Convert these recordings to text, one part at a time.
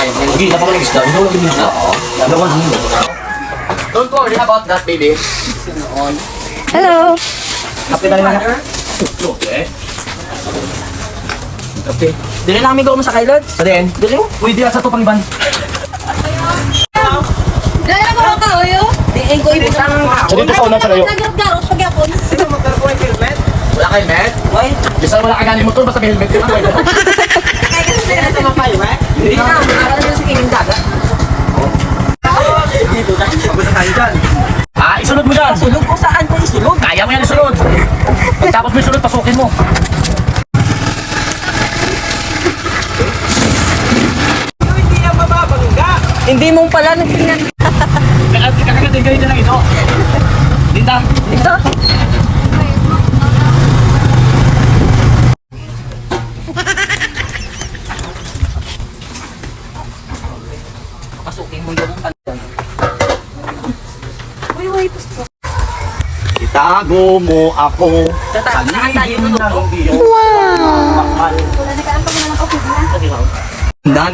Sige, napakalang isda. Hindi ko lang isda. Dalawan din. Don't worry about that, baby. Hello. Kape tayo na. Okay. Okay. Dili lang amigo mo sa kailod. Sa din? Dili mo. Pwede yan sa to pangiban. Dala ko lang ka, oyo. Diin ko ibutang Sa dito sa unang sarayo. Nagarot pag ako. Sino magkaroon ng helmet? Wala kayo, met? Why? Bisa wala ka galing motor, basta may helmet ka. Kaya kasi sila sa mapay, ba? Hindi na, makakala nyo sa kining dagat. Dito na, mabuta tayo dyan. Ah, isunod mo dyan. Sulog ko saan ko isulog? Kaya mo yan isunod. Pagtapos mo isunod, pasukin mo. Hindi yan mababangga. Hindi mo pala nagtingnan. Kakagating kayo dyan lang ito. Dita. Dito. Pasukin mo yung kalitan. Uy, pusto. Itago mo ako sa Saan tayo lihim tutok? ng iyong mahal. Wala na kaampag na lang ako na. Dan.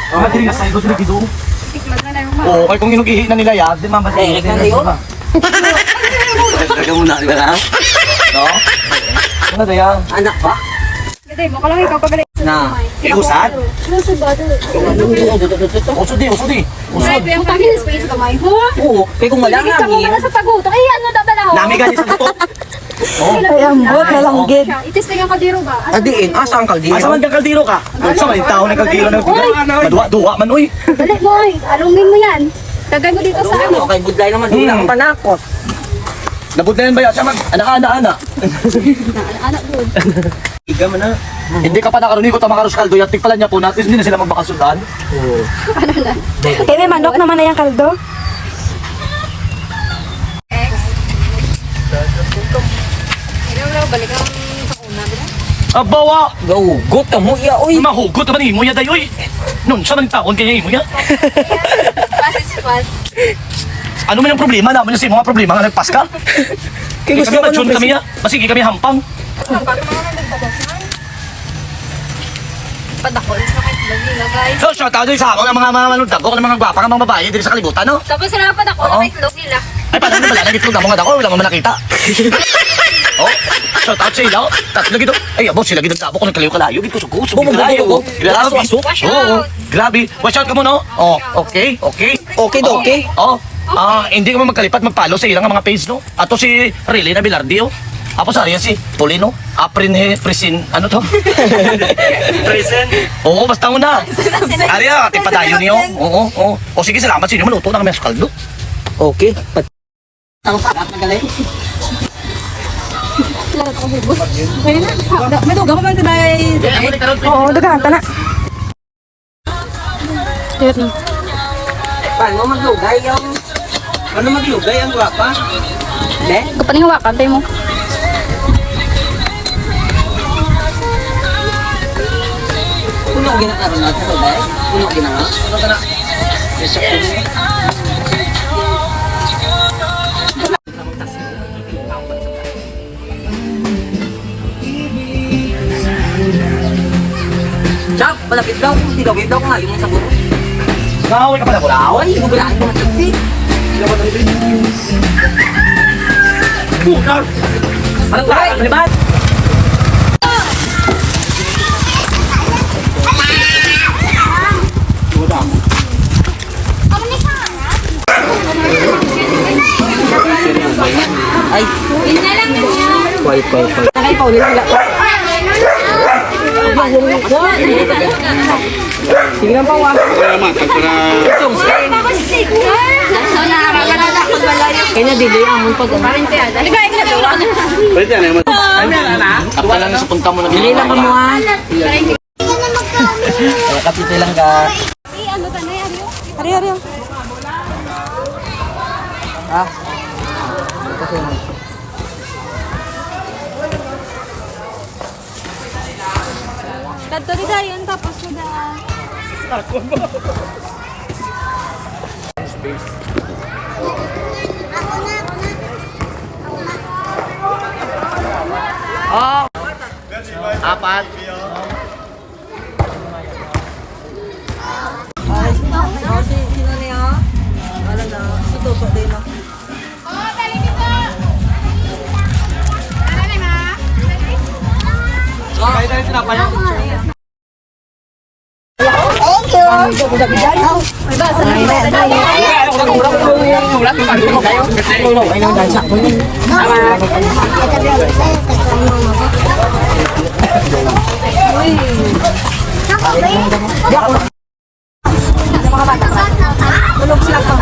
Ah, dili na sa ito, dili dito. Tiklag na lang. Oo, ay kung inugihi na nila yan, di mama. Direct na yun. Taga muna, di ba na? No? Ano na yan? Anak ba? Gede, mo ka lang ikaw pagalit. Na. Iusad? Lusod ba? Usod di, usod di. Usod. Yung pagin space kamay. Oo, kaya kung wala Hindi ka mo namin. na sa paguto. Ay, ano dadala ko? Nami gani sa tutok. Ay, ambot na lang gid. Itis na yung kadiro ba? Adiin, asa ang kaldero? Asa man kang kaldiro ka? Sa man tao ng kaldiro ng Madua-dua man oy. Dali mo ay, alungin mo yan. Tagay mo dito sa ano. Kay budlay naman, wala akong panakot. Nabudlayan ba yan siya mag anak-anak. Anak doon. Iga mo na. Hindi ka pa nakarunig ko tama karos kaldo yatik pala niya po natin hindi na sila magbakasundan. Ano na? Eh, may manok naman na yung kaldo. Ikaw balik ang sa una, ba? Abawa! Gaugot ka mo, iya, oy. Mahugot naman imo ya dayoy. Nun sa man taon kaya imo ya. Pass is pass. Ano man yung problema naman yung mga problema nga nagpas ka? Kaya Kami gusto ko matune kami ya. Masigi kami hampang. Padakol sa kahit lagi na guys. So shout out din sa ako ng mga manundag ng mga gwapa ng mga babae dito sa kalibutan no. Tapos sila padakol Oo. na kahit nila. Ay paano na bala nagitulog mo nga ako wala mo man nakita. Oh, shout out sa ila. Tatlo gito. Ay abo sila gito tabo ko nagkalayo kalayo gito sa gusto. Bumubugo. Grabe. Wash out. Oo. Grabe. Watch out ka mo no. Oh, okay. Okay. Okay, okay. Oh. Hindi ka magkalipat magpalo sa ilang mga page no. Ato si Riley na Bilardi oh. Apo sa si Polino. Presin. Ano to? Presin. Oo, basta mo na. Ariya, ati padayon niyo. Oo, oo. O sige, salamat sa inyo. Maluto na kami sa kaldo. Okay. Ang parat na galing. May duga pa bang tinay? Oo, dagahan ta na. Paano maglugay yung... Ano maglugay ang gwapa? Ne? Kapaning hawakan tayo mo. Puno ginakaroon natin, Roday? Puno ginakaroon? Ano ka na? Yes, Chap, malapit daw. Tilawin daw ko nga yung sa buro. Nakaway ka pala ko na. Ay, gugulaan ko matagpi. Bukas! Ano ba? Ano ba? Ay, quiet. Nakay pa ulit nila. Sige lang pa, wa. Kaya dili ang pag Apa lang sa punta mo na dili lang mo ha. Kapito lang ka. Ari, ari. Ah. Kadto di dayon tapos na. Oh. Apat. din. No? Tulog sila pa.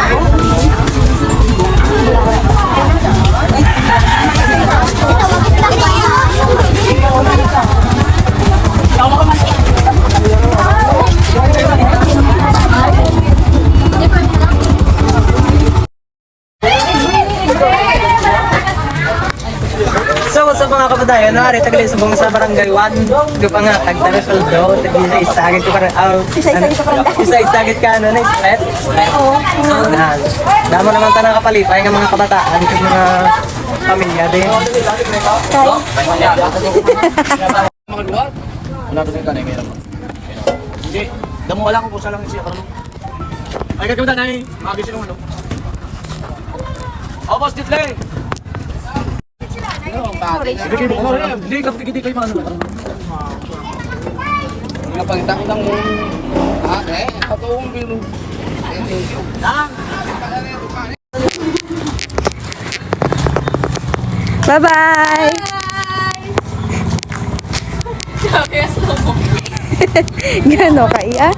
So, sa mga kapadayon, nari tagalin sa bang sa barangay 1, gapa nga, tagtara soldo, tagisa isagit ko parang, isa-isagit ka, ano, na islet? Oo. Damo naman tanang kapalipay ng mga kabataan, ng mga pamilya din. Mga luwag. Wala to sa kanay meron. Hindi, damo wala ko pusa lang siya karon. Ay kagawda na ni, mabisi nung ano. Oh, boss Ditley. Hindi ka pigiti kay mga ano. Napagtang mo. Patuong biro. Bye-bye! Gano ka iya?